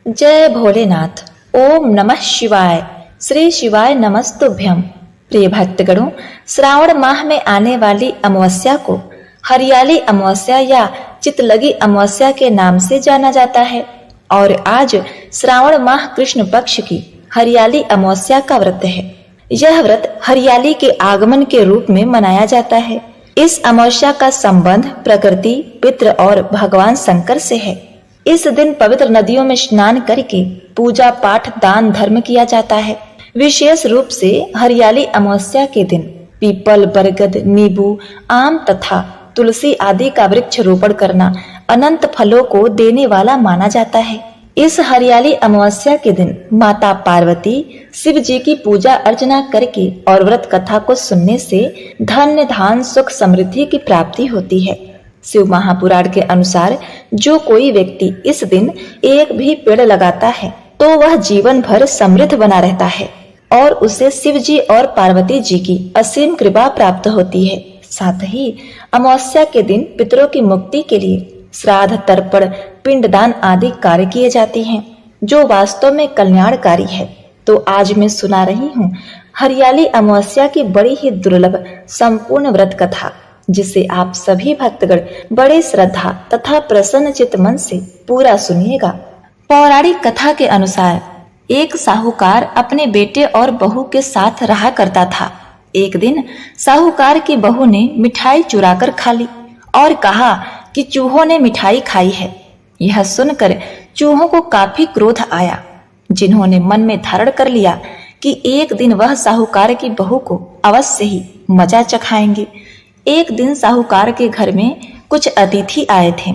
जय भोलेनाथ। ओम नमः शिवाय। श्री शिवाय नमस्तुभ्यम। प्रिय भक्तगणों, श्रावण माह में आने वाली अमावस्या को हरियाली अमावस्या या चितलगी अमावस्या के नाम से जाना जाता है और आज श्रावण माह कृष्ण पक्ष की हरियाली अमावस्या का व्रत है। यह व्रत हरियाली के आगमन के रूप में मनाया जाता है। इस अमावस्या का संबंध प्रकृति, पितृ और भगवान शंकर से है। इस दिन पवित्र नदियों में स्नान करके पूजा पाठ, दान धर्म किया जाता है। विशेष रूप से हरियाली अमावस्या के दिन पीपल, बरगद, नींबू, आम तथा तुलसी आदि का वृक्ष रोपण करना अनंत फलों को देने वाला माना जाता है। इस हरियाली अमावस्या के दिन माता पार्वती शिव जी की पूजा अर्चना करके और व्रत कथा को सुनने से धन्य धान सुख समृद्धि की प्राप्ति होती है। शिव महापुराण के अनुसार जो कोई व्यक्ति इस दिन एक भी पेड़ लगाता है तो वह जीवन भर समृद्ध बना रहता है और उसे शिव जी और पार्वती जी की असीम कृपा प्राप्त होती है। साथ ही अमावस्या के दिन पितरों की मुक्ति के लिए श्राद्ध, तर्पण, पिंडदान आदि कार्य किए जाते हैं जो वास्तव में कल्याणकारी है। तो आज मैं सुना रही हूँ हरियाली अमावस्या की बड़ी ही दुर्लभ संपूर्ण व्रत कथा, जिसे आप सभी भक्तगण बड़े श्रद्धा तथा प्रसन्न चित्त मन से पूरा सुनिएगा। पौराणिक कथा के अनुसार एक साहूकार अपने बेटे और बहू के साथ रहा करता था। एक दिन साहूकार की बहू ने मिठाई चुराकर खा ली और कहा कि चूहों ने मिठाई खाई है। यह सुनकर चूहों को काफी क्रोध आया, जिन्होंने मन में धारण कर लिया कि एक दिन वह साहूकार की बहू को अवश्य ही मजा चखाएंगे। एक दिन साहूकार के घर में कुछ अतिथि आए थे,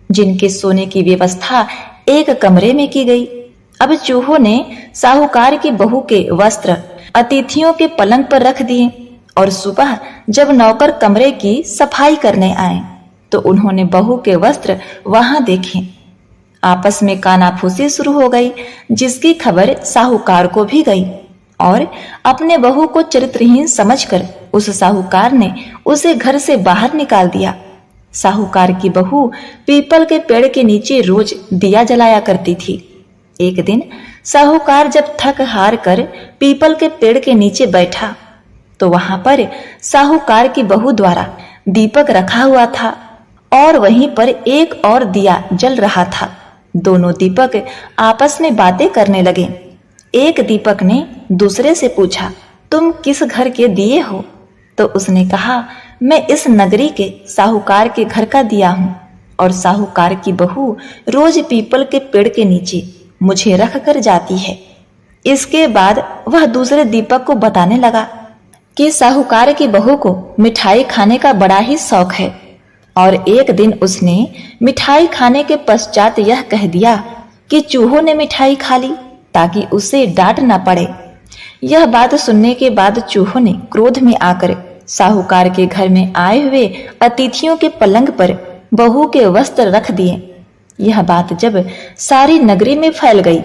जिनके सोने की व्यवस्था एक कमरे में की गई। अब चूहों ने साहूकार की बहू के वस्त्र अतिथियों के पलंग पर रख दिए और सुबह जब नौकर कमरे की सफाई करने आए तो उन्होंने बहू के वस्त्र वहां देखे। आपस में कानाफूसी शुरू हो गई, जिसकी खबर साहूकार को भी गई और अपने बहू को चरित्रहीन समझकर उस साहूकार ने उसे घर से बाहर निकाल दिया। साहूकार की बहू पीपल के पेड़ के नीचे रोज दिया जलाया करती थी। एक दिन साहूकार जब थक हार कर पीपल के पेड़ के नीचे बैठा तो वहां पर साहूकार की बहू द्वारा दीपक रखा हुआ था और वहीं पर एक और दिया जल रहा था। दोनों दीपक आपस में बातें करने लगे। एक दीपक ने दूसरे से पूछा, तुम किस घर के दिए हो? तो उसने कहा, मैं इस नगरी के साहूकार के घर का दिया हूँ और साहूकार की बहू रोज पीपल के पेड़ के नीचे मुझे रख कर जाती है। इसके बाद वह दूसरे दीपक को बताने लगा कि साहूकार की बहू को मिठाई खाने का बड़ा ही शौक है और एक दिन उसने मिठाई खाने के पश्चात यह कह दिया कि चूहों ने मिठाई खा ली ताकि उसे डांट न पड़े। यह बात सुनने के बाद चूहों ने क्रोध में आकर साहूकार के घर में आए हुए अतिथियों के पलंग पर बहू के वस्त्र रख दिए। यह बात जब सारी नगरी में फैल गई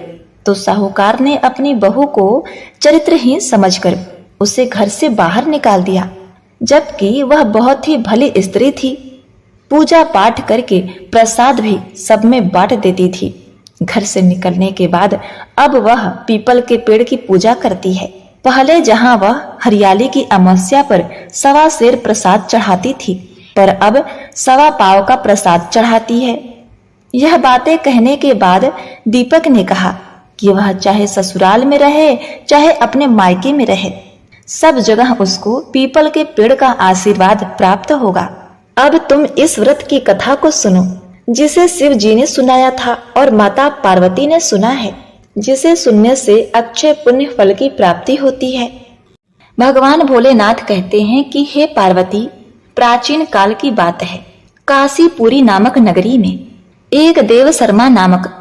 तो साहूकार ने अपनी बहू को चरित्रहीन समझकर उसे घर से बाहर निकाल दिया, जबकि वह बहुत ही भली स्त्री थी। पूजा पाठ करके प्रसाद भी सब में बांट देती थी। घर से निकलने के बाद अब वह पीपल के पेड़ की पूजा करती है। पहले जहां वह हरियाली की अमावस्या पर 1.25 सेर प्रसाद चढ़ाती थी, पर अब 1.25 पाव का प्रसाद चढ़ाती है। यह बातें कहने के बाद दीपक ने कहा कि वह चाहे ससुराल में रहे चाहे अपने मायके में रहे, सब जगह उसको पीपल के पेड़ का आशीर्वाद प्राप्त होगा। अब तुम इस व्रत की कथा को सुनो, जिसे शिव जी ने सुनाया था और माता पार्वती ने सुना है, जिसे सुनने से अक्षय पुण्य फल की प्राप्ति होती है। भगवान भोलेनाथ कहते हैं कि हे पार्वती, प्राचीन काल की बात है, काशीपुरी नामक नगरी में एक देव शर्मा नामक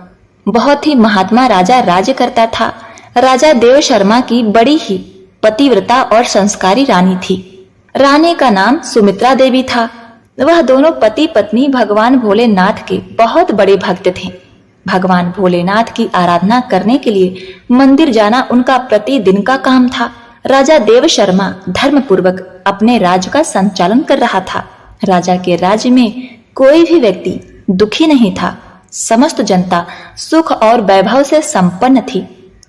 बहुत ही महात्मा राजा राज्य करता था। राजा देव शर्मा की बड़ी ही पतिव्रता और संस्कारी रानी थी। रानी का नाम सुमित्रा देवी था। वह दोनों पति पत्नी भगवान भोलेनाथ के बहुत बड़े भक्त थे। भगवान भोलेनाथ की आराधना करने के लिए मंदिर जाना उनका प्रतिदिन का काम था। राजा देव शर्मा धर्म पूर्वक अपने राज्य का संचालन कर रहा था। राजा के राज्य में कोई भी व्यक्ति दुखी नहीं था समस्त जनता सुख और वैभव से संपन्न थी।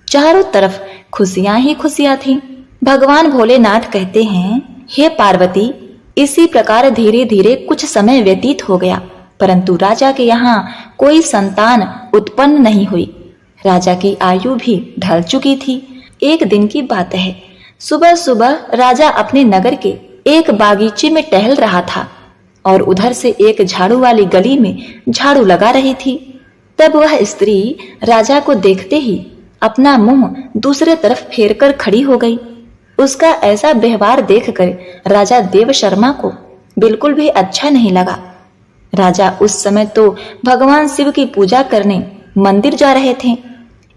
चारों तरफ खुशियां ही खुशियां थीं। भगवान भोलेनाथ कहते हैं, हे पार्वती, इसी प्रकार धीरे धीरे कुछ समय व्यतीत हो गया, परंतु राजा के यहाँ कोई संतान उत्पन्न नहीं हुई। राजा की आयु भी ढल चुकी थी। एक दिन की बात है, सुबह सुबह राजा अपने नगर के एक बागीचे में टहल रहा था और उधर से एक झाड़ू वाली गली में झाड़ू लगा रही थी। तब वह स्त्री राजा को देखते ही अपना मुंह दूसरे तरफ फेर कर खड़ी हो गई। उसका ऐसा व्यवहार देखकर राजा देव शर्मा को बिल्कुल भी अच्छा नहीं लगा। राजा उस समय तो भगवान शिव की पूजा करने मंदिर जा रहे थे,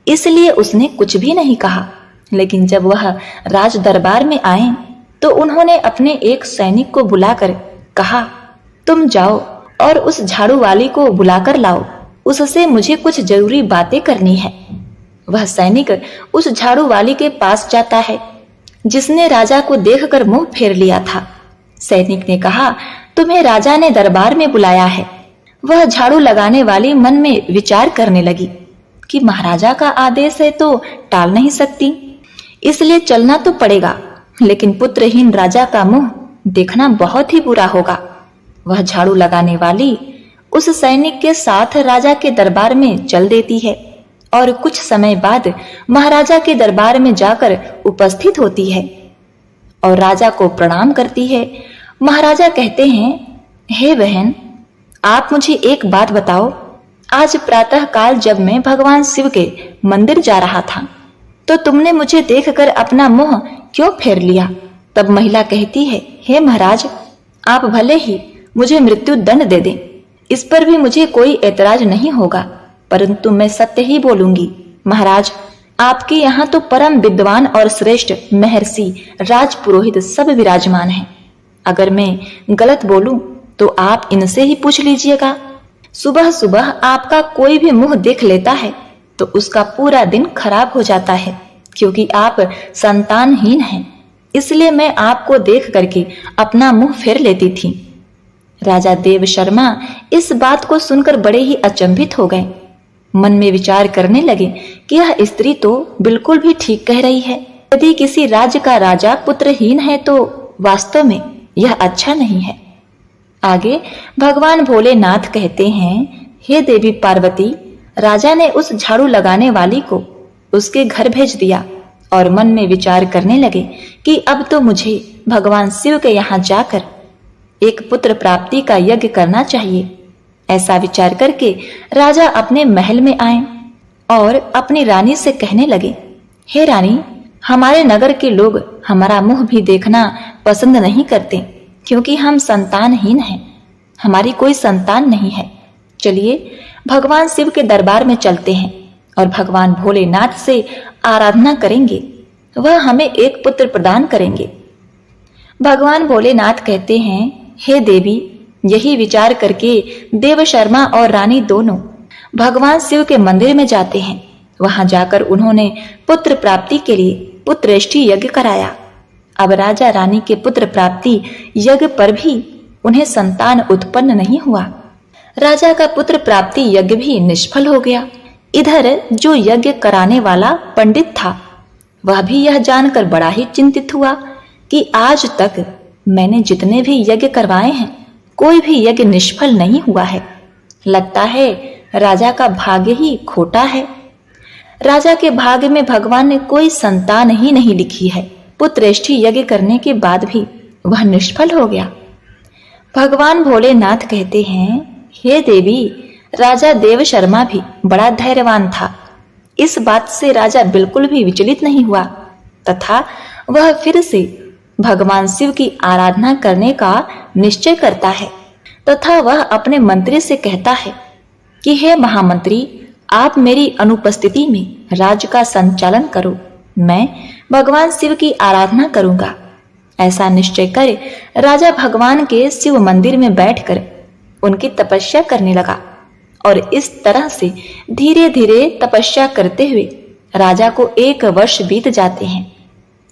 इसलिए उसने कुछ भी नहीं कहा। लेकिन जब वह राज दरबार में आए तो उन्होंने अपने एक सैनिक को बुलाकर कहा, तुम जाओ और उस झाड़ू वाली को बुलाकर लाओ, उससे मुझे कुछ जरूरी बातें करनी है। वह सैनिक उस झाड़ू वाली के पास जाता है जिसने राजा को देखकर मुंह फेर लिया था। सैनिक ने कहा, तुम्हें राजा ने दरबार में बुलाया है। वह झाड़ू लगाने वाली मन में विचार करने लगी कि महाराजा का आदेश है तो टाल नहीं सकती, इसलिए चलना तो पड़ेगा, लेकिन पुत्रहीन राजा का मुंह देखना बहुत ही बुरा होगा। वह झाड़ू लगाने वाली उस सैनिक के साथ राजा के दरबार में चल देती है और कुछ समय बाद महाराजा के दरबार में जाकर उपस्थित होती है और राजा को प्रणाम करती है। महाराजा कहते हैं, हे बहन, आप मुझे एक बात बताओ, आज प्रातः काल जब मैं भगवान शिव के मंदिर जा रहा था तो तुमने मुझे देखकर अपना मुंह क्यों फेर लिया? तब महिला कहती है, हे महाराज, आप भले ही मुझे मृत्यु दंड दे दें, इस पर भी मुझे कोई ऐतराज नहीं होगा, परंतु मैं सत्य ही बोलूंगी। महाराज, आपके यहाँ तो परम विद्वान और श्रेष्ठ महर्षि राजपुरोहित सब विराजमान हैं। अगर मैं गलत बोलूं तो आप इनसे ही पूछ लीजिएगा। सुबह सुबह आपका कोई भी मुंह देख लेता है तो उसका पूरा दिन खराब हो जाता है, क्योंकि आप संतानहीन हैं, इसलिए मैं आपको देख करके अपना मुंह फेर लेती थी। राजा देव शर्मा इस बात को सुनकर बड़े ही अचंभित हो गए। मन में विचार करने लगे कि यह स्त्री तो बिल्कुल भी ठीक कह रही है। यदि किसी राज्य का राजा पुत्रहीन है तो वास्तव में यह अच्छा नहीं है। आगे भगवान भोलेनाथ कहते हैं, हे देवी पार्वती, राजा ने उस झाड़ू लगाने वाली को उसके घर भेज दिया और मन में विचार करने लगे कि अब तो मुझे भगवान शिव के यहाँ जाकर एक पुत्र प्राप्ति का यज्ञ करना चाहिए। ऐसा विचार करके राजा अपने महल में आए और अपनी रानी से कहने लगे, हे रानी, हमारे नगर के लोग हमारा मुंह भी देखना पसंद नहीं करते, क्योंकि हम संतानहीन हैं, हमारी कोई संतान नहीं है। चलिए भगवान शिव के दरबार में चलते हैं और भगवान भोलेनाथ से आराधना करेंगे, वह हमें एक पुत्र प्रदान करेंगे। भगवान भोलेनाथ कहते हैं, हे देवी, यही विचार करके देव शर्मा और रानी दोनों भगवान शिव के मंदिर में जाते हैं। वहां जाकर उन्होंने पुत्र प्राप्ति के लिए पुत्रेष्टि यज्ञ कराया। अब राजा रानी के पुत्र प्राप्ति यज्ञ पर भी उन्हें संतान उत्पन्न नहीं हुआ। राजा का पुत्र प्राप्ति यज्ञ भी निष्फल हो गया। इधर जो यज्ञ कराने वाला पंडित था वह भी यह जानकर बड़ा ही चिंतित हुआ कि आज तक मैंने जितने भी यज्ञ करवाए हैं कोई भी यज्ञ निष्फल नहीं हुआ है। लगता है राजा का भाग्य ही खोटा है। राजा के भाग्य में भगवान ने कोई संतान ही नहीं लिखी है। पुत्रेष्टि यज्ञ करने के बाद भी वह निष्फल हो गया। भगवान भोलेनाथ कहते हैं, हे देवी, राजा देव शर्मा भी बड़ा धैर्यवान था। इस बात से राजा बिल्कुल भी विचलित नहीं हुआ तथा वह फिर से भगवान शिव की आराधना करने का निश्चय करता है तथा वह अपने मंत्री से कहता है कि हे महामंत्री, आप मेरी अनुपस्थिति में राज्य का संचालन करो, मैं भगवान शिव की आराधना करूंगा। ऐसा निश्चय कर राजा भगवान के शिव मंदिर में बैठकर उनकी तपस्या करने लगा और इस तरह से धीरे धीरे तपस्या करते हुए राजा को 1 वर्ष बीत जाते हैं।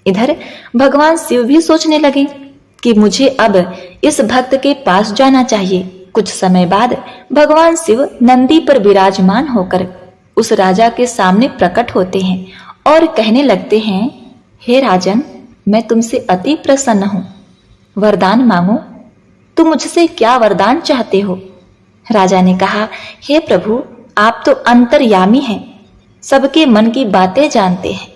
इधर भगवान शिव भी सोचने लगे कि मुझे अब इस भक्त के पास जाना चाहिए कुछ समय बाद भगवान शिव नंदी पर विराजमान होकर उस राजा के सामने प्रकट होते हैं और कहने लगते हैं, हे राजन, मैं तुमसे अति प्रसन्न हूं, वरदान मांगो, तुम मुझसे क्या वरदान चाहते हो? राजा ने कहा, हे प्रभु, आप तो अंतर्यामी हैं, सबके मन की बातें जानते हैं।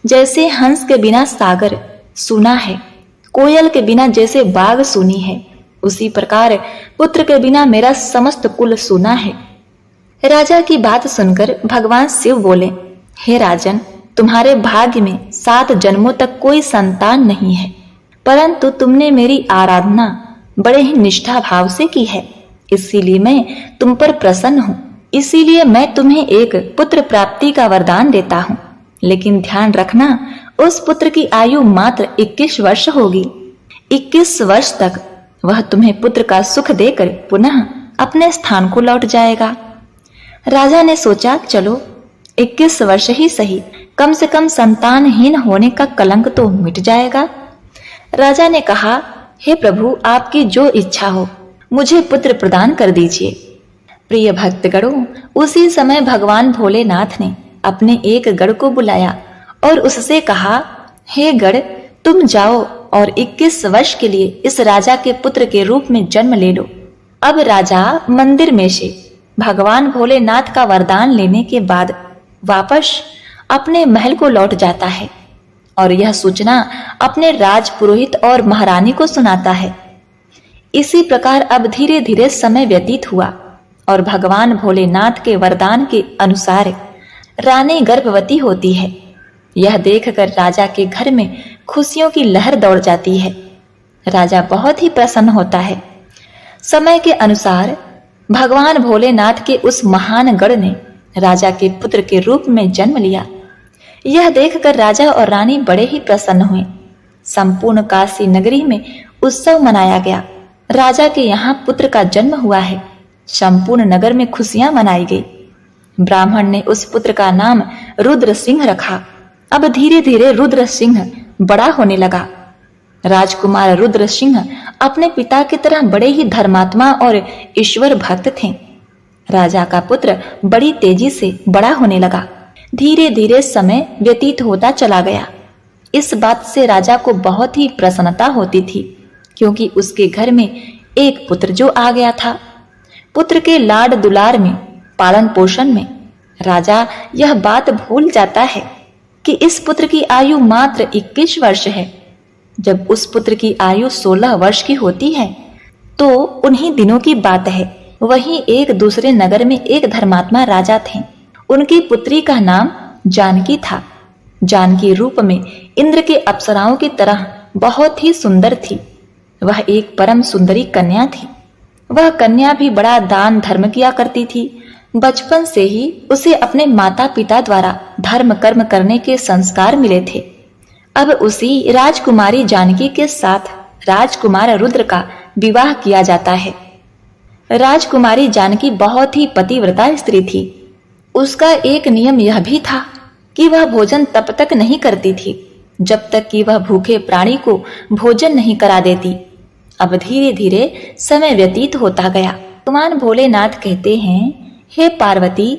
जैसे हंस के बिना सागर सूना है, कोयल के बिना जैसे बाग सूनी है, उसी प्रकार पुत्र के बिना मेरा समस्त कुल सूना है। राजा की बात सुनकर भगवान शिव बोले, हे राजन, तुम्हारे भाग्य में 7 जन्मों तक कोई संतान नहीं है, परंतु तुमने मेरी आराधना बड़े ही निष्ठा भाव से की है, इसीलिए मैं तुम पर प्रसन्न हूँ। इसीलिए मैं तुम्हें एक पुत्र प्राप्ति का वरदान देता हूँ, लेकिन ध्यान रखना, उस पुत्र की आयु मात्र 21 वर्ष होगी। 21 वर्ष तक वह तुम्हें पुत्र का सुख देकर पुनः अपने स्थान को लौट जाएगा। राजा ने सोचा, चलो 21 वर्ष ही सही, कम से कम संतानहीन होने का कलंक तो मिट जाएगा। राजा ने कहा, हे प्रभु, आपकी जो इच्छा हो, मुझे पुत्र प्रदान कर दीजिए। प्रिय भक्तगणों, उसी समय भगवान भोलेनाथ ने अपने एक गढ़ को बुलाया और उससे कहा, हे गढ़, तुम जाओ और 21 वर्ष के लिए इस राजा के पुत्र के रूप में जन्म ले लो। अब राजा मंदिर में से भगवान भोलेनाथ का वरदान लेने के बाद वापस अपने महल को लौट जाता है और यह सूचना अपने राज पुरोहित और महारानी को सुनाता है। इसी प्रकार अब धीरे धीरे समय व्यतीत हुआ और भगवान भोलेनाथ के वरदान के अनुसार रानी गर्भवती होती है। यह देखकर राजा के घर में खुशियों की लहर दौड़ जाती है। राजा बहुत ही प्रसन्न होता है। समय के अनुसार भगवान भोलेनाथ के उस महान गढ़ ने राजा के पुत्र के रूप में जन्म लिया। यह देखकर राजा और रानी बड़े ही प्रसन्न हुए। संपूर्ण काशी नगरी में उत्सव मनाया गया। राजा के यहाँ पुत्र का जन्म हुआ है। संपूर्ण नगर में खुशियां मनाई गई। ब्राह्मण ने उस पुत्र का नाम रुद्र सिंह रखा। अब धीरे धीरे रुद्र सिंह बड़ा होने लगा। राजकुमार रुद्र सिंह अपने पिता की तरह बड़े ही धर्मात्मा और ईश्वर भक्त थे। राजा का पुत्र बड़ी तेजी से बड़ा होने लगा। धीरे धीरे समय व्यतीत होता चला गया। इस बात से राजा को बहुत ही प्रसन्नता होती थी, क्योंकि उसके घर में एक पुत्र जो आ गया था। पुत्र के लाड दुलार में, पालन पोषण में राजा यह बात भूल जाता है कि इस पुत्र की आयु मात्र 21 वर्ष है। जब उस पुत्र की आयु 16 वर्ष की होती है तो उन्हीं दिनों की बात है। वहीं एक दूसरे नगर में एक धर्मात्मा राजा थे। उनकी पुत्री का नाम जानकी था। जानकी रूप में इंद्र के अप्सराओं की तरह बहुत ही सुंदर थी। वह एक परम सुंदरी कन्या थी। वह कन्या भी बड़ा दान धर्म किया करती थी। बचपन से ही उसे अपने माता पिता द्वारा धर्म कर्म करने के संस्कार मिले थे। अब उसी राजकुमारी जानकी के साथ राजकुमार रुद्र का विवाह किया जाता है। राजकुमारी जानकी बहुत ही पतिव्रता स्त्री थी। उसका एक नियम यह भी था कि वह भोजन तब तक नहीं करती थी जब तक कि वह भूखे प्राणी को भोजन नहीं करा देती। अब धीरे धीरे समय व्यतीत होता गया। भगवान भोलेनाथ कहते हैं, हे पार्वती,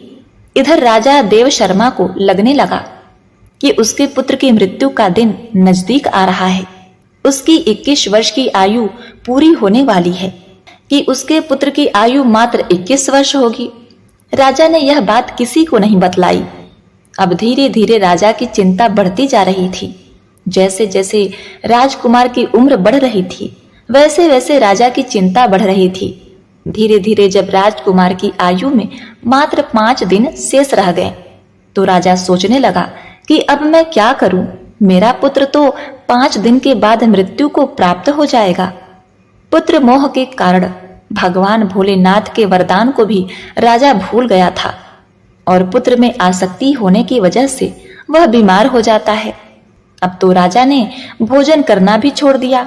इधर राजा देव शर्मा को लगने लगा कि उसके पुत्र की मृत्यु का दिन नजदीक आ रहा है। उसकी 21 वर्ष की आयु पूरी होने वाली है कि उसके पुत्र की आयु मात्र 21 वर्ष होगी। राजा ने यह बात किसी को नहीं बतलाई। अब धीरे धीरे राजा की चिंता बढ़ती जा रही थी। जैसे जैसे राजकुमार की उम्र बढ़ रही थी, वैसे वैसे राजा की चिंता बढ़ रही थी। धीरे धीरे जब राजकुमार की आयु में मात्र 5 दिन शेष रह गए तो राजा सोचने लगा कि अब मैं क्या करूं? मेरा पुत्र तो 5 दिन के बाद मृत्यु को प्राप्त हो जाएगा। पुत्र मोह के कारण भगवान भोलेनाथ के वरदान को भी राजा भूल गया था और पुत्र में आसक्ति होने की वजह से वह बीमार हो जाता है। अब तो राजा ने भोजन करना भी छोड़ दिया।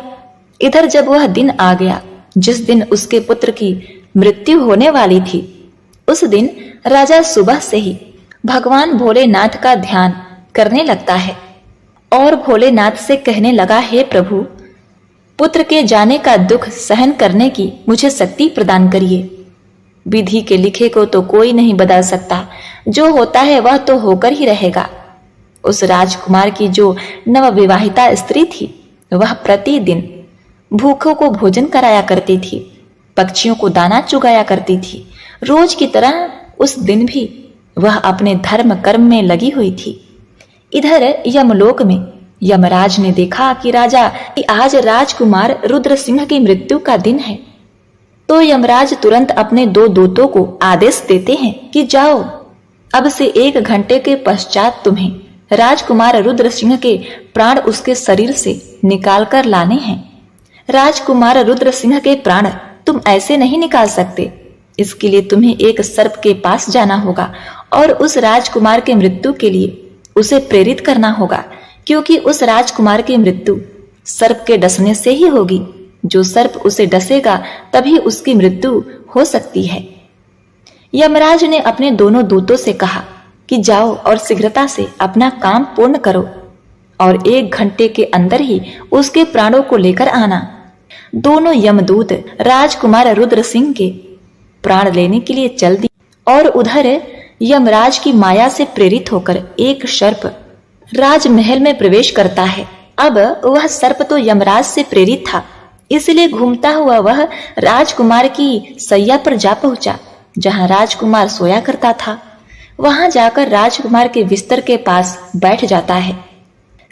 इधर जब वह दिन आ गया जिस दिन उसके पुत्र की मृत्यु होने वाली थी, उस दिन राजा सुबह से ही भगवान भोलेनाथ का ध्यान करने लगता है और भोलेनाथ से कहने लगा, हे प्रभु, पुत्र के जाने का दुख सहन करने की मुझे शक्ति प्रदान करिए। विधि के लिखे को तो कोई नहीं बदल सकता, जो होता है वह तो होकर ही रहेगा। उस राजकुमार की जो नवविवाहिता स्त्री थी, वह प्रतिदिन भूखों को भोजन कराया करती थी, पक्षियों को दाना चुगाया करती थी। रोज की तरह उस दिन भी वह अपने धर्म कर्म में लगी हुई थी। इधर यमलोक में यमराज ने देखा कि आज राजकुमार रुद्र सिंह की मृत्यु का दिन है, तो यमराज तुरंत अपने 2 दूतों को आदेश देते हैं कि जाओ, अब से 1 घंटे के पश्चात तुम्हें राजकुमार रुद्र सिंह के प्राण उसके शरीर से निकाल कर लाने हैं। राजकुमार रुद्र सिंह के प्राण तुम ऐसे नहीं निकाल सकते। इसके लिए तुम्हें एक सर्प के पास जाना होगा और उस राजकुमार के मृत्यु के लिए उसे प्रेरित करना होगा, क्योंकि उस राजकुमार की मृत्यु सर्प के डसने से ही होगी। जो सर्प उसे डसेगा तभी उसकी मृत्यु हो सकती है। यमराज ने अपने दोनों दूतों से कहा कि जाओ और शीघ्रता से अपना काम पूर्ण करो और 1 घंटे के अंदर ही उसके प्राणों को लेकर आना। दोनों यमदूत राजकुमार रुद्र सिंह के प्राण लेने के लिए चल दिए और उधर यमराज की माया से प्रेरित होकर एक सर्प राजमहल में प्रवेश करता है। अब वह सर्प तो यमराज से प्रेरित था, इसलिए घूमता हुआ वह राजकुमार की सैया पर जा पहुंचा, जहां राजकुमार सोया करता था। वहां जाकर राजकुमार के बिस्तर के पास बैठ जाता है।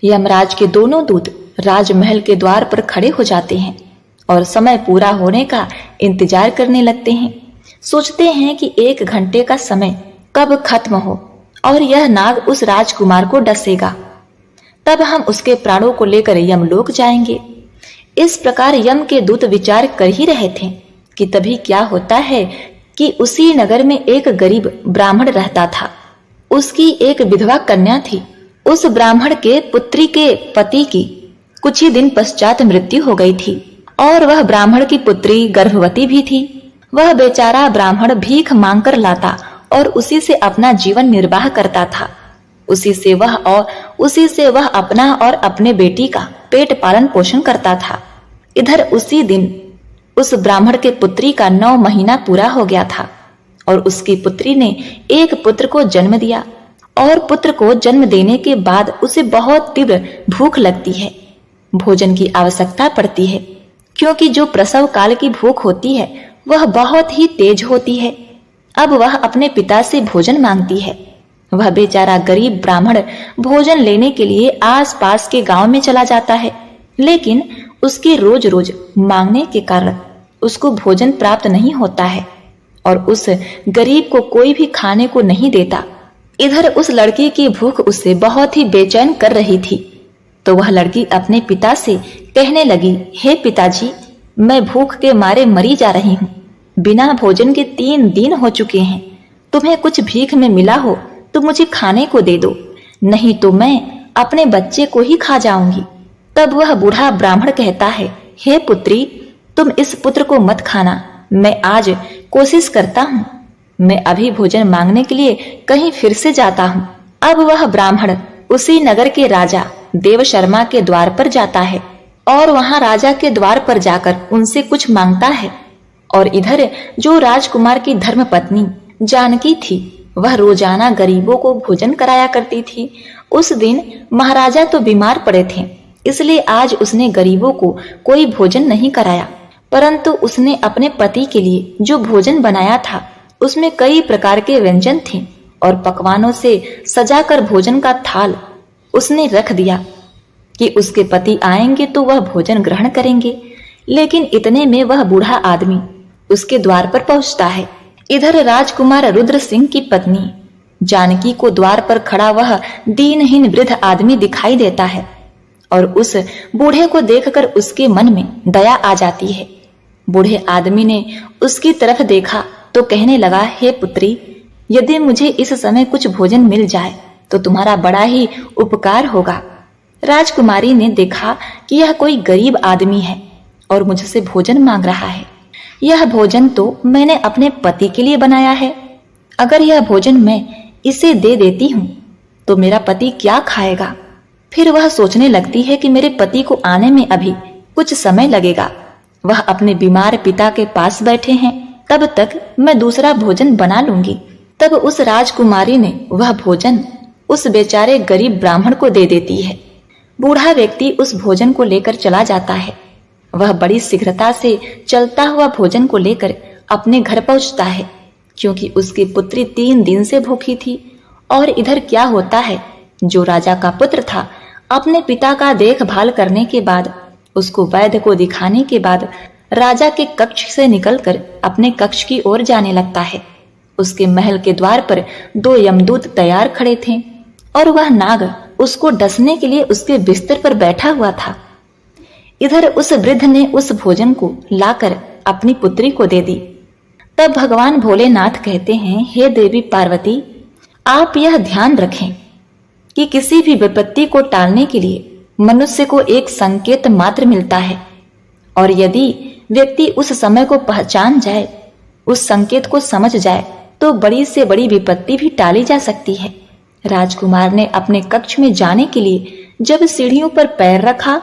यमराज के दोनों दूत राजमहल के द्वार पर खड़े हो जाते हैं और समय पूरा होने का इंतजार करने लगते हैं। सोचते हैं कि 1 घंटे का समय कब खत्म हो और यह नाग उस राजकुमार को डसेगा, तब हम उसके प्राणों को लेकर यमलोक जाएंगे। इस प्रकार यम के दूत विचार कर ही रहे थे कि तभी क्या होता है कि उसी नगर में एक गरीब ब्राह्मण रहता था। उसकी एक विधवा कन्या थी। उस ब्राह्मण के पुत्री के पति की कुछ ही दिन पश्चात मृत्यु हो गई थी और वह ब्राह्मण की पुत्री गर्भवती भी थी। वह बेचारा ब्राह्मण भीख मांगकर लाता और उसी से अपना जीवन निर्वाह करता था। उसी से वह अपना और अपने बेटी का पेट पालन पोषण करता था। इधर उसी दिन उस ब्राह्मण के पुत्री का 9 महीना पूरा हो गया था और उसकी पुत्री ने एक पुत्र को जन्म दिया और पुत्र को जन्म देने के बाद उसे बहुत तीव्र भूख लगती है, भोजन की आवश्यकता पड़ती है, क्योंकि जो प्रसव काल की भूख होती है वह बहुत ही तेज होती है। अब वह अपने पिता से भोजन मांगती है। वह बेचारा गरीब ब्राह्मण भोजन लेने के लिए आसपास के गांव में चला जाता है, लेकिन उसके रोज रोज मांगने के कारण उसको भोजन प्राप्त नहीं होता है और उस गरीब को कोई भी खाने को नहीं देता। इधर उस लड़की की भूख उसे बहुत ही बेचैन कर रही थी, तो वह लड़की अपने पिता से कहने लगी, हे पिताजी, मैं भूख के मारे मरी जा रही हूँ। बिना भोजन के 3 दिन हो चुके हैं। तुम्हें कुछ भीख में मिला हो तो मुझे खाने को दे दो, नहीं तो मैं अपने बच्चे को ही खा जाऊंगी। तब वह बूढ़ा ब्राह्मण कहता है, हे पुत्री, तुम इस पुत्र को मत खाना, मैं आज कोशिश करता हूँ। मैं अभी भोजन मांगने के लिए कहीं फिर से जाता हूँ। अब वह ब्राह्मण उसी नगर के राजा देव शर्मा के द्वार पर जाता है और वहां राजा के द्वार पर जाकर उनसे कुछ मांगता है। और इधर जो राजकुमार की धर्मपत्नी जानकी थी, वह रोजाना गरीबों को भोजन कराया करती थी। उस दिन महाराजा तो बीमार पड़े थे, इसलिए आज उसने गरीबों को कोई भोजन नहीं कराया, परंतु उसने अपने पति के लिए जो भोजन बनाया था उसमें कई प्रकार के व्यंजन थे और पकवानों से सजाकर भोजन का थाल उसने रख दिया कि उसके पति आएंगे तो वह भोजन ग्रहण करेंगे। लेकिन इतने में वह बूढ़ा आदमी उसके द्वार पर पहुंचता है। इधर राजकुमार रुद्र सिंह की पत्नी जानकी को द्वार पर खड़ा वह दीनहीन वृद्ध आदमी दिखाई देता है और उस बूढ़े को देखकर उसके मन में दया आ जाती है। बूढ़े आदमी ने उसकी तरफ देखा तो कहने लगा, हे पुत्री, यदि मुझे इस समय कुछ भोजन मिल जाए तो तुम्हारा बड़ा ही उपकार होगा। राजकुमारी ने देखा कि यह कोई गरीब आदमी है और मुझसे भोजन मांग रहा है। यह भोजन तो मैंने अपने पति के लिए बनाया है। अगर यह भोजन मैं इसे दे देती हूँ तो मेरा पति क्या खाएगा? फिर वह सोचने लगती है कि मेरे पति को आने में अभी कुछ समय लगेगा। वह अपने बीमार पिता के पास बैठे हैं, तब तक मैं दूसरा भोजन बना लूंगी। तब उस राजकुमारी ने वह भोजन उस बेचारे गरीब ब्राह्मण को दे देती है। बूढ़ा व्यक्ति उस भोजन को लेकर चला जाता है। वह बड़ी शीघ्रता से चलता हुआ भोजन को लेकर अपने घर पहुंचता है, क्योंकि उसकी पुत्री 3 दिन से भूखी थी। और इधर क्या होता है, जो राजा का पुत्र था, अपने पिता का देखभाल करने के बाद, उसको वैद्य को दिखाने के बाद राजा के कक्ष से निकलकर अपने कक्ष की ओर जाने लगता है। उसके महल के द्वार पर 2 यमदूत तैयार खड़े थे और वह नाग उसको डसने के लिए उसके बिस्तर पर बैठा हुआ था। इधर उस वृद्ध ने उस भोजन को लाकर अपनी पुत्री को दे दी। तब भगवान भोलेनाथ कहते हैं, हे देवी पार्वती, आप यह ध्यान रखें कि किसी भी विपत्ति को टालने के लिए मनुष्य को एक संकेत मात्र मिलता है, और यदि व्यक्ति उस समय को पहचान जाए, उस संकेत को समझ जाए, तो बड़ी से बड़ी विपत्ति भी टाली जा सकती है। राजकुमार ने अपने कक्ष में जाने के लिए जब सीढ़ियों पर पैर रखा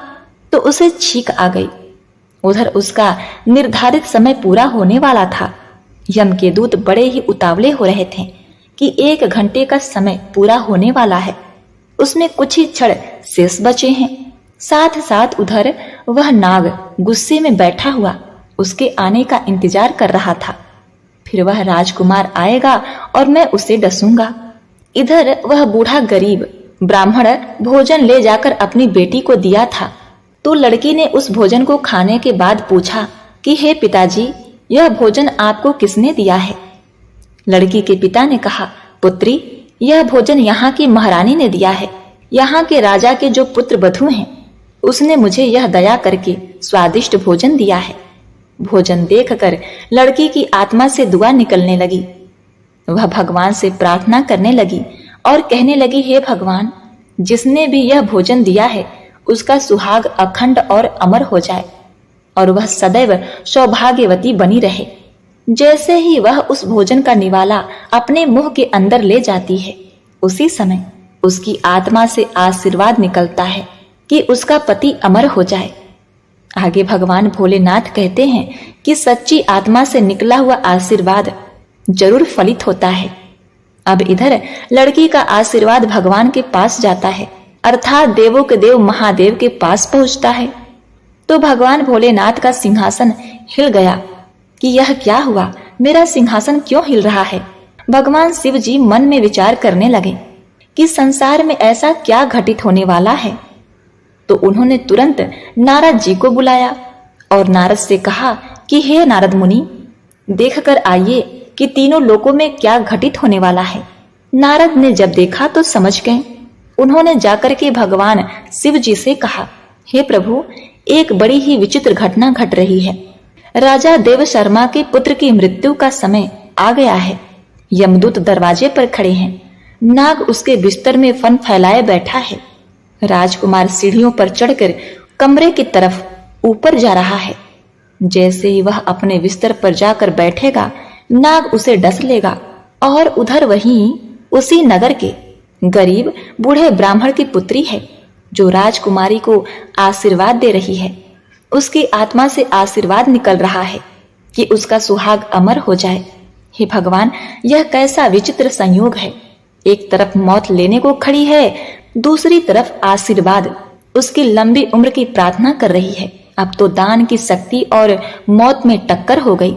तो उसे छींक आ गई। उधर उसका निर्धारित समय पूरा होने वाला था। यम के दूत बड़े ही उतावले हो रहे थे कि 1 घंटे का समय पूरा होने वाला है, उसमें कुछ ही क्षण शेष बचे हैं। साथ साथ उधर वह नाग गुस्से में बैठा हुआ उसके आने का इंतजार कर रहा था। फिर वह राजकुमार आएगा और मैं उसे डसूंगा। इधर वह बूढ़ा गरीब ब्राह्मण भोजन ले जाकर अपनी बेटी को दिया था, तो लड़की ने उस भोजन को खाने के बाद पूछा कि हे पिताजी, यह भोजन आपको किसने दिया है? लड़की के पिता ने कहा, पुत्री, यह भोजन यहाँ की महारानी ने दिया है। यहाँ के राजा के जो पुत्र वधू हैं, उसने मुझे यह दया करके स्वादिष्ट भोजन दिया है। भोजन देखकर लड़की की आत्मा से दुआ निकलने लगी। वह भगवान से प्रार्थना करने लगी और कहने लगी, हे भगवान, जिसने भी यह भोजन दिया है उसका सुहाग अखंड और अमर हो जाए और वह सदैव सौभाग्यवती बनी रहे। जैसे ही वह उस भोजन का निवाला अपने मुंह के अंदर ले जाती है, उसी समय उसकी आत्मा से आशीर्वाद निकलता है कि उसका पति अमर हो जाए। आगे भगवान भोलेनाथ कहते हैं कि सच्ची आत्मा से निकला हुआ आशीर्वाद जरूर फलित होता है। अब इधर लड़की का आशीर्वाद भगवान के पास जाता है, अर्थात देवों के देव महादेव के पास पहुंचता है। तो भगवान भोलेनाथ का सिंहासन हिल गया कि यह क्या हुआ, मेरा सिंहासन क्यों हिल रहा है। भगवान शिव जी मन में विचार करने लगे कि संसार में ऐसा क्या घटित होने वाला है। तो उन्होंने तुरंत नारद जी को बुलाया और नारद से कहा कि हे नारद मुनि, देख कर आइए कि तीनों लोकों में क्या घटित होने वाला है। नारद ने जब देखा तो समझ गए। उन्होंने जाकर के भगवान शिव जी से कहा, हे प्रभु, एक बड़ी ही विचित्र घटना घट रही है। राजा देव शर्मा के पुत्र की मृत्यु का समय आ गया है। यमदूत दरवाजे पर खड़े हैं। नाग उसके बिस्तर में फन फैलाए बैठा है। राजकुमार सीढ़ियों पर चढ़कर कमरे की तरफ ऊपर जा रहा है। जैसे ही वह अपने बिस्तर पर जाकर बैठेगा, नाग उसे डस लेगा। और उधर वहीं उसी नगर के गरीब बूढ़े ब्राह्मण की पुत्री है, जो राजकुमारी को आशीर्वाद दे रही है। उसकी आत्मा से आशीर्वाद निकल रहा है कि उसका सुहाग अमर हो जाए। हे भगवान, यह कैसा विचित्र संयोग है। एक तरफ मौत लेने को खड़ी है, दूसरी तरफ आशीर्वाद उसकी लंबी उम्र की प्रार्थना कर रही है। अब तो दान की शक्ति और मौत में टक्कर हो गई।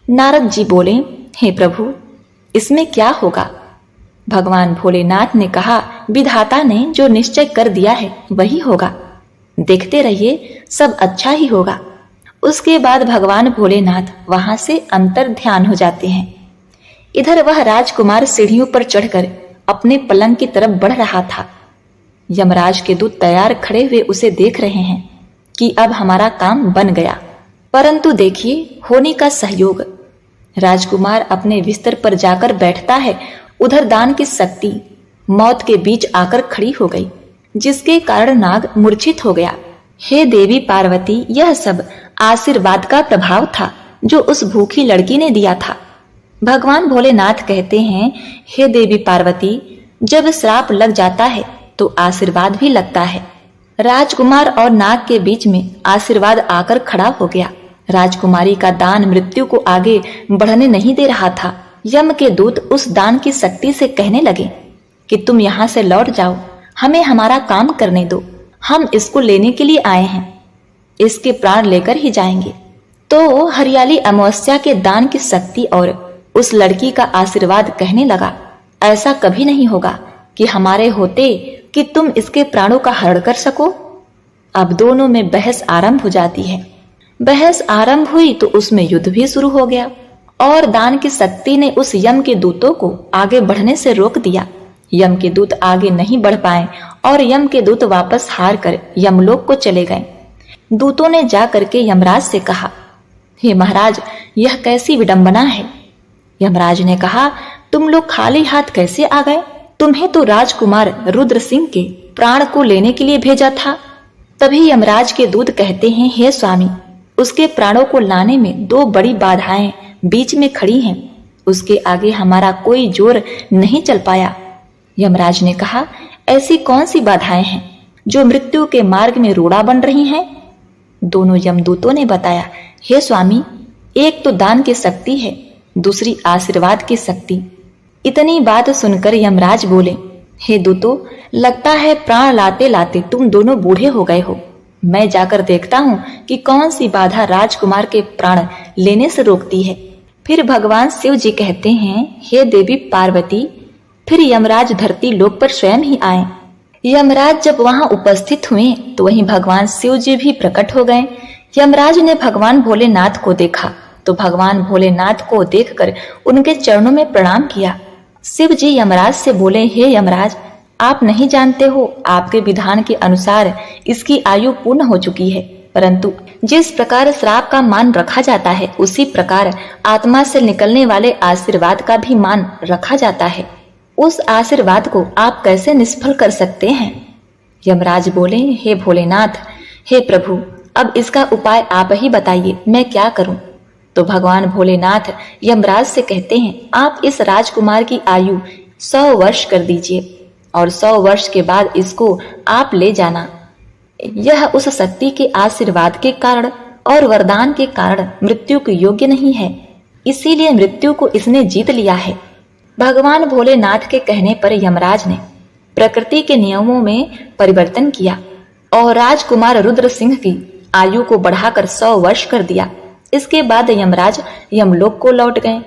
नारद जी बोले, हे प्रभु, इसमें क्या होगा? भगवान भोलेनाथ ने कहा, विधाता ने जो निश्चय कर दिया है वही होगा। देखते रहिए, सब अच्छा ही होगा। उसके बाद भगवान भोलेनाथ वहां से अंतर ध्यान हो जाते हैं। इधर वह राजकुमार सीढ़ियों पर चढ़कर अपने पलंग की तरफ बढ़ रहा था। यमराज के दूत तैयार खड़े हुए उसे देख रहे हैं कि अब हमारा काम बन गया। परंतु देखिए होनी का सहयोग। राजकुमार अपने बिस्तर पर जाकर बैठता है। उधर दान की शक्ति मौत के बीच आकर खड़ी हो गई, जिसके कारण नाग मूर्छित हो गया। हे देवी पार्वती, यह सब आशीर्वाद का प्रभाव था जो उस भूखी लड़की ने दिया था। भगवान भोलेनाथ कहते हैं, हे देवी पार्वती, जब श्राप लग जाता है तो आशीर्वाद भी लगता है। राजकुमार और नाग के बीच में आशीर्वाद आकर खड़ा हो गया। राजकुमारी का दान मृत्यु को आगे बढ़ने नहीं दे रहा था। यम के दूत उस दान की शक्ति से कहने लगे कि तुम यहाँ से लौट जाओ, हमें हमारा काम करने दो, हम इसको लेने के लिए आए हैं, इसके प्राण लेकर ही जाएंगे। तो हरियाली अमावस्या के दान की शक्ति और उस लड़की का आशीर्वाद कहने लगा, ऐसा कभी नहीं होगा कि हमारे होते कि तुम इसके प्राणों का हरण कर सको। अब दोनों में बहस आरंभ हो जाती है। बहस आरंभ हुई तो उसमें युद्ध भी शुरू हो गया और दान की शक्ति ने उस यम के दूतों को आगे बढ़ने से रोक दिया। यम के दूत आगे नहीं बढ़ पाए और यम के दूत वापस हार कर यमलोक को चले गए। दूतों ने जा करके यमराज से कहा, हे महाराज, यह कैसी विडंबना है। यमराज ने कहा, तुम लोग खाली हाथ कैसे आ गए? तुम्हें तो राजकुमार रुद्र सिंह के प्राण को लेने के लिए भेजा था। तभी यमराज के दूत कहते हैं, हे स्वामी, उसके प्राणों को लाने में दो बड़ी बाधाएं बीच में खड़ी हैं, उसके आगे हमारा कोई जोर नहीं चल पाया। यमराज ने कहा, ऐसी कौन सी बाधाएं हैं जो मृत्यु के मार्ग में रोड़ा बन रही हैं? दोनों यमदूतों ने बताया, हे स्वामी, एक तो दान की शक्ति है, दूसरी आशीर्वाद की शक्ति। इतनी बात सुनकर यमराज बोले, हे दूतों, लगता है प्राण लाते लाते तुम दोनों बूढ़े हो गए हो। मैं जाकर देखता हूँ कि कौन सी बाधा राजकुमार के प्राण लेने से रोकती है। फिर भगवान शिव जी कहते हैं, हे देवी पार्वती, फिर यमराज धरती लोक पर स्वयं ही आए। यमराज जब वहां उपस्थित हुए तो वहीं भगवान शिव जी भी प्रकट हो गए। यमराज ने भगवान भोलेनाथ को देखा तो भगवान भोलेनाथ को देखकर उनके चरणों में प्रणाम किया। शिव जी यमराज से बोले, हे यमराज, आप नहीं जानते हो, आपके विधान के अनुसार इसकी आयु पूर्ण हो चुकी है, परंतु जिस प्रकार श्राप का मान रखा जाता है उसी प्रकार आत्मा से निकलने वाले आशीर्वाद का भी मान रखा जाता है। उस आशीर्वाद को आप कैसे निष्फल कर सकते हैं? यमराज बोले, हे भोलेनाथ, हे प्रभु, अब इसका उपाय आप ही बताइए, मैं क्या करूं? तो भगवान भोलेनाथ यमराज से कहते हैं, आप इस राजकुमार की आयु 100 वर्ष कर दीजिए और 100 वर्ष के बाद इसको आप ले जाना। यह उस शक्ति के आशीर्वाद के कारण और वरदान के कारण मृत्यु के योग्य नहीं है, इसीलिए मृत्यु को इसने जीत लिया है। भगवान भोलेनाथ के कहने पर यमराज ने प्रकृति के नियमों में परिवर्तन किया और राजकुमार रुद्र सिंह की आयु को बढ़ाकर 100 वर्ष कर दिया। इसके बाद यमराज यमलोक को लौट गए।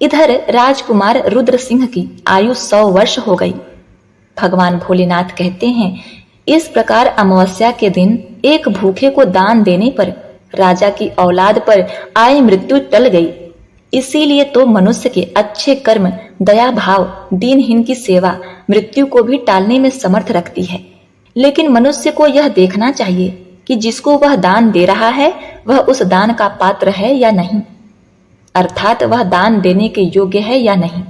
इधर राजकुमार रुद्र सिंह की आयु 100 वर्ष हो गई। भगवान भोलेनाथ कहते हैं, इस प्रकार अमावस्या के दिन एक भूखे को दान देने पर राजा की औलाद पर आए मृत्यु टल गई। इसीलिए तो मनुष्य के अच्छे कर्म, दया भाव, दीनहीन की सेवा मृत्यु को भी टालने में समर्थ रखती है। लेकिन मनुष्य को यह देखना चाहिए कि जिसको वह दान दे रहा है वह उस दान का पात्र है या नहीं, अर्थात वह दान देने के योग्य है या नहीं।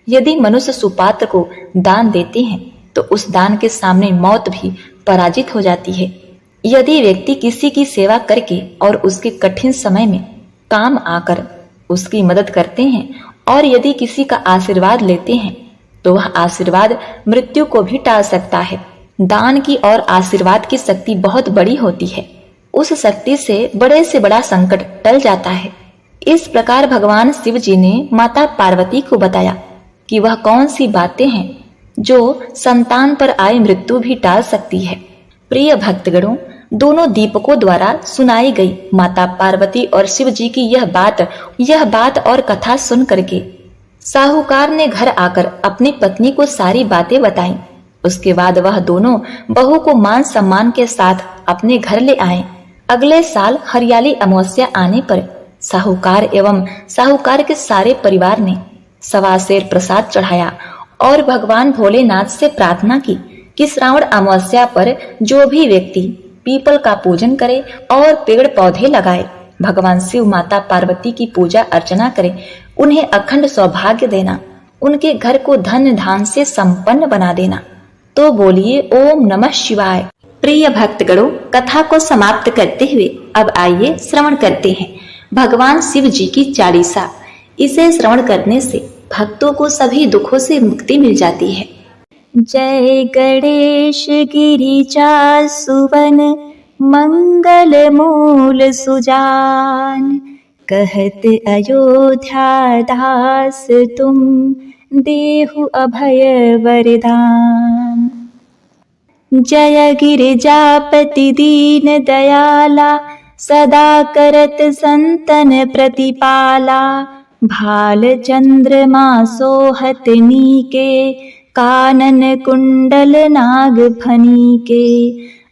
यदि मनुष्य सुपात्र को दान देते हैं तो उस दान के सामने मौत भी पराजित हो जाती है। यदि व्यक्ति किसी की सेवा करके और उसके कठिन समय में काम आकर उसकी मदद करते हैं और यदि किसी का आशीर्वाद लेते हैं तो वह आशीर्वाद मृत्यु को भी टाल सकता है। दान की और आशीर्वाद की शक्ति बहुत बड़ी होती है, उस शक्ति से बड़ा संकट टल जाता है। इस प्रकार भगवान शिव जी ने माता पार्वती को बताया कि वह कौन सी बातें हैं जो संतान पर आए मृत्यु भी टाल सकती है। प्रिय भक्तगणों, दोनों दीपकों द्वारा सुनाई गई माता पार्वती और शिव जी की यह बात और कथा सुन करके साहूकार ने घर आकर अपनी पत्नी को सारी बातें बताई। उसके बाद वह दोनों बहू को मान सम्मान के साथ अपने घर ले आए। अगले साल हरियाली अमावस्या आने पर साहूकार एवं साहूकार के सारे परिवार ने 1.25 सेर प्रसाद चढ़ाया और भगवान भोलेनाथ से प्रार्थना की कि श्रावण अमावस्या पर जो भी व्यक्ति पीपल का पूजन करे और पेड़ पौधे लगाए, भगवान शिव माता पार्वती की पूजा अर्चना करे, उन्हें अखंड सौभाग्य देना, उनके घर को धन धान से संपन्न बना देना। तो बोलिए ओम नमः शिवाय। प्रिय भक्तगणों, कथा को समाप्त करते हुए अब आइए श्रवण करते हैं भगवान शिव जी की चालीसा। इसे श्रवण करने से भक्तों को सभी दुखों से मुक्ति मिल जाती है। जय गणेश गिरिजा सुवन मंगल मूल सुजान। कहत अयोध्या दास तुम देहु अभय वरदान। जय गिरिजापति दीन दयाला सदा करत संतन प्रतिपाला। भाल चंद्रमा सोहत नीके कानन कुंडल नाग फनीके।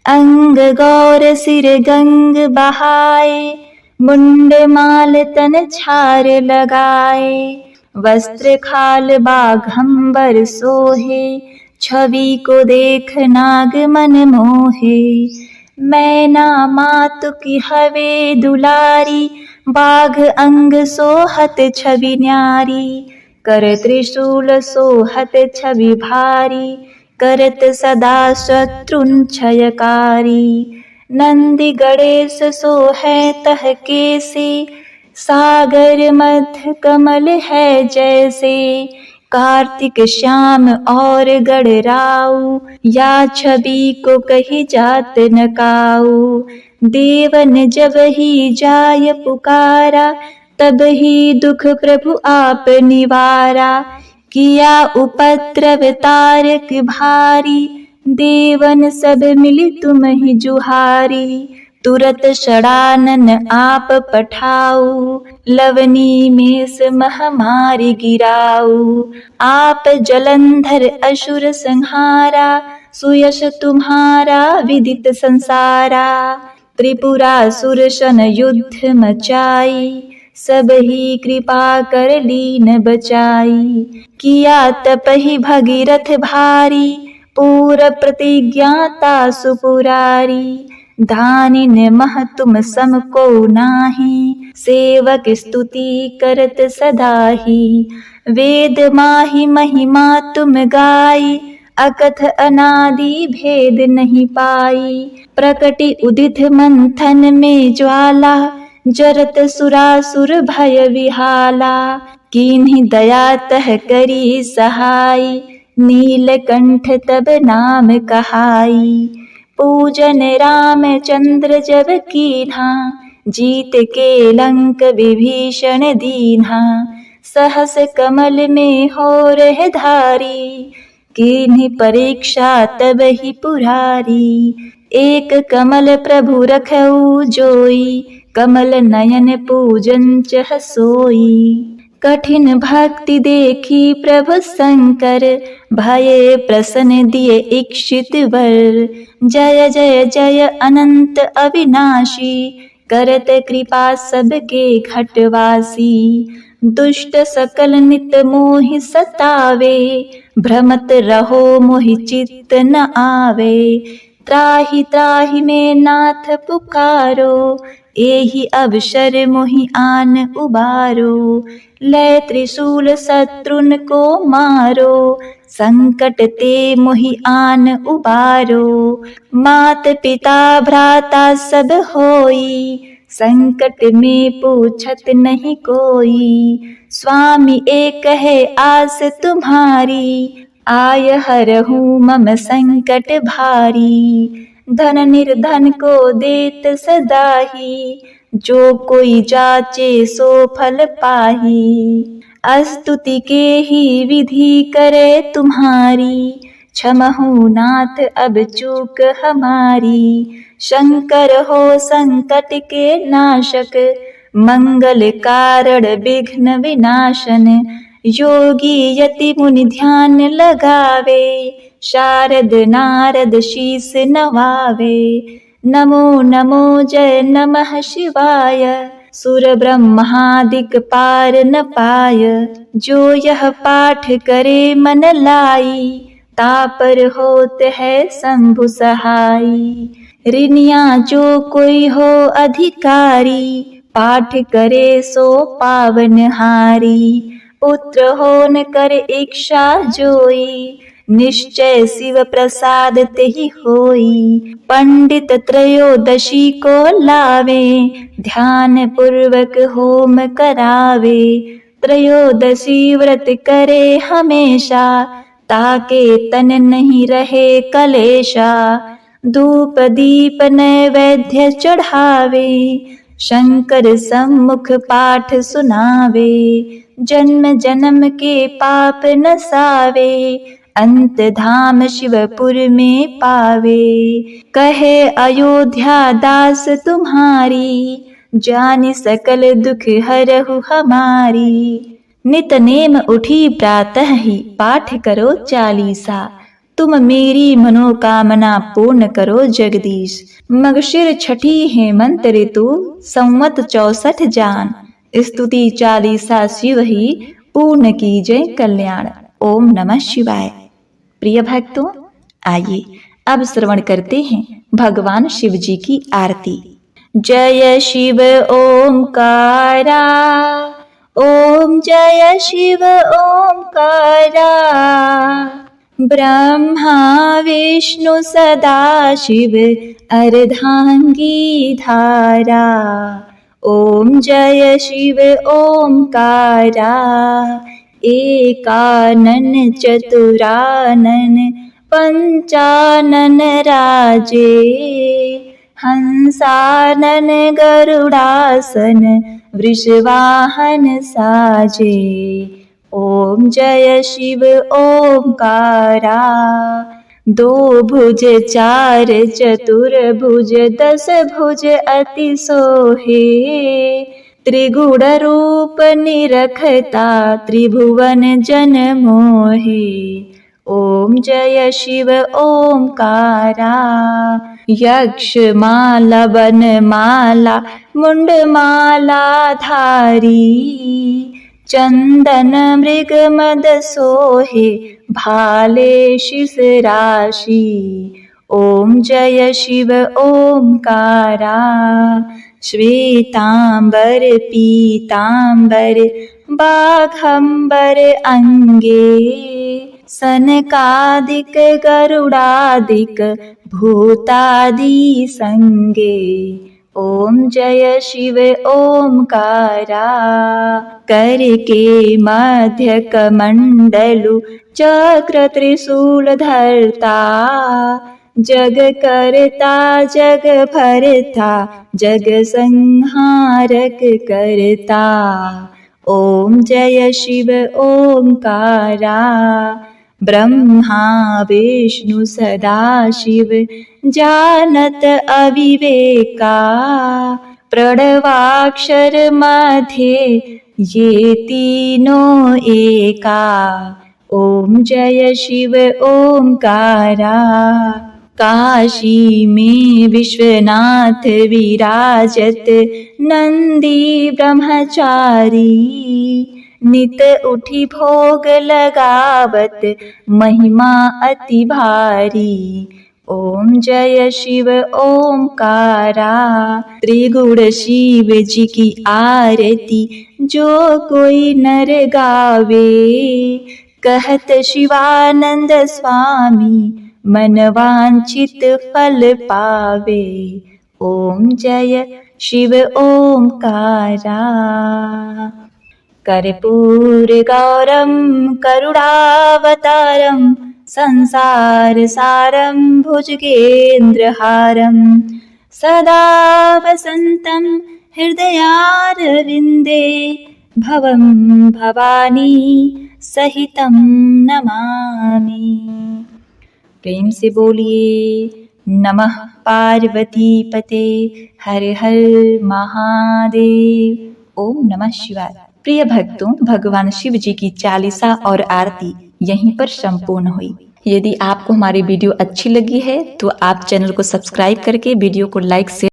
अंग गौर सिर गंग बहाए मुंड माल तन छार लगाए। वस्त्र खाल बाघंबर सोहे छवि को देख नाग मन मोहे। मैना मातु की हवे दुलारी बाघ अंग सोहत छवि न्यारी। कर त्रिशूल सोहत छवि भारी करत सदा शत्रुन क्षयकारी। नंदी गणेश सोहे तह केसे सागर मध्य कमल है जैसे। कार्तिक श्याम और गणराऊ या छवि को कही जात न काऊ। देवन जब ही जाय पुकारा तब ही दुख प्रभु आप निवारा। किया उपद्रव तारक भारी देवन सब मिली तुम ही जुहारी। तुरत षडानन आप पठाऊ लवनी में महामारी गिराऊ। आप जलंधर असुर संहारा सुयश तुम्हारा विदित संसारा। त्रिपुरासुर सन युद्ध मचाई सब ही कृपा कर लीन बचाई। किया तपहि भगीरथ भारी पूर प्रतिज्ञाता सुपुरारी। धानिन मह तुम सम को नाही सेवक स्तुति करत सदाही। वेद माहि महिमा तुम गाई अकथ अनादि भेद नहीं पाई। प्रकटि उदित मंथन में ज्वाला जरत सुरासुर भय विहाला। कीन्ही दया तह करी सहाई नीलकंठ तब नाम कहाई। पूजन राम चंद्र जब कीन्हा जीत के लंक विभीषण दीन्हा। सहस कमल में हो रह धारी कीन्ही परीक्षा तब ही पुरारी। एक कमल प्रभु रखऊ जोई कमल नयन पूजन चह सोई। कठिन भक्ति देखी प्रभु शंकर भये प्रसन्न दिए इक्षित वर। जय जय जय अनंत अविनाशी करत कृपा सबके घटवासी। दुष्ट सकल नित मोहि सतावे भ्रमत रहो मोहि चित्त न आवे। त्राहि त्राहि में नाथ पुकारो एहि अवसर मोहि आन उबारो। लय त्रिशूल शत्रुन को मारो संकट ते मोहि आन उबारो। मात पिता भ्राता सब होई संकट में पूछत नहीं कोई। स्वामी एक है आस तुम्हारी आय हरहूँ मम संकट भारी। धन निर्धन को देत सदाही जो कोई जाचे सो फल पाही। स्तुति के ही विधि करे तुम्हारी क्षमहु नाथ अब चूक हमारी। शंकर हो संकट के नाशक मंगल कारण विघ्न विनाशन। योगी यति मुनि ध्यान लगावे शारद नारद शीस नवावे। नमो नमो जय नमः शिवाय सुर ब्रह्मादिक पार न पाय। जो यह पाठ करे मन लाई तापर होत है शंभु सहाई। ऋणिया जो कोई हो अधिकारी पाठ करे सो पावनहारी। पुत्र हो न कर इच्छा जोई निश्चय शिव प्रसाद तेहि होई। पंडित त्रयोदशी को लावे ध्यान पूर्वक होम करावे। त्रयोदशी व्रत करे हमेशा ताके तन नहीं रहे कलेशा। धूप दीप नैवेद्य चढ़ावे, शंकर सम्मुख पाठ सुनावे। जन्म जन्म के पाप नसावे, अंत धाम शिवपुर में पावे। कहे अयोध्या दास तुम्हारी, जानि सकल दुख हरहु हमारी। नित नेम उठी प्रातः ही, पाठ करो चालीसा। तुम मेरी मनोकामना पूर्ण करो जगदीश। मगशिर छठी हेमंत ऋतु, संवत 64 जान। स्तुति चालीसा शिव ही, पूर्ण कीजय कल्याण। ओम नमः शिवाय। प्रिय भक्तों, आइए अब श्रवण करते हैं भगवान शिव जी की आरती। जय शिव ओमकारा, ओम जय शिव ओमकारा। ब्रह्मा विष्णु सदा शिव, अर्धांगी धारा। ओम जय शिव ओमकारा, एकानन चतुरानन पंचानन राजे। हंसानन गरुड़ासन, वृषवाहन साजे। ओम जय शिव ओमकारा। दो भुज चार चतुर्भुज, 10 भुज अति सोहे। त्रिगुण रूप निरखता, त्रिभुवन जन मोहे। ओम जय शिव ओमकारा। यक्ष माला वन माला, मुंड माला धारी। चंदन मृग मद सोहे, भाले शिश राशि। ओम जय शिव ओमकारा। श्वेतांबर पीतांबर, बाघंबर अंगे। सनकादिक गरुड़ादिक, भूतादि संगे। ओम जय शिव ओमकारा। करके मध्य कमंडलु, चक्र त्रिशूल धरता। जग करता जग भरता, जग संहारक करता। ओम जय शिव ओमकारा। ब्रह्मा विष्णु सदा शिव, जानत अविवेका। प्रणवाक्षर मध्य, ये तीनों एका। ओम जय शिव ओमकारा। काशी में विश्वनाथ विराजत, नंदी ब्रह्मचारी। नित उठी भोग लगावत, महिमा अति भारी। ओम जय शिव ओमकारा। त्रिगुण शिव जी की आरती, जो कोई नर गावे। कहत शिवानंद स्वामी, मन वांछित फल पावे। ओम जय शिव ओमकारा। कर्पूर गौरम करुणावतारम, संसार सारम भुजगेन्द्रहारम। सदा वसंतं हृदयारविंदे, भवं भवानी सहितं नमामि। प्रेम से बोलिए नमः पार्वती पते, हर हर महादेव। ओम नमः शिवाय। प्रिय भक्तों, भगवान शिव जी की चालीसा और आरती यहीं पर संपूर्ण हुई। यदि आपको हमारी वीडियो अच्छी लगी है तो आप चैनल को सब्सक्राइब करके वीडियो को लाइक शेयर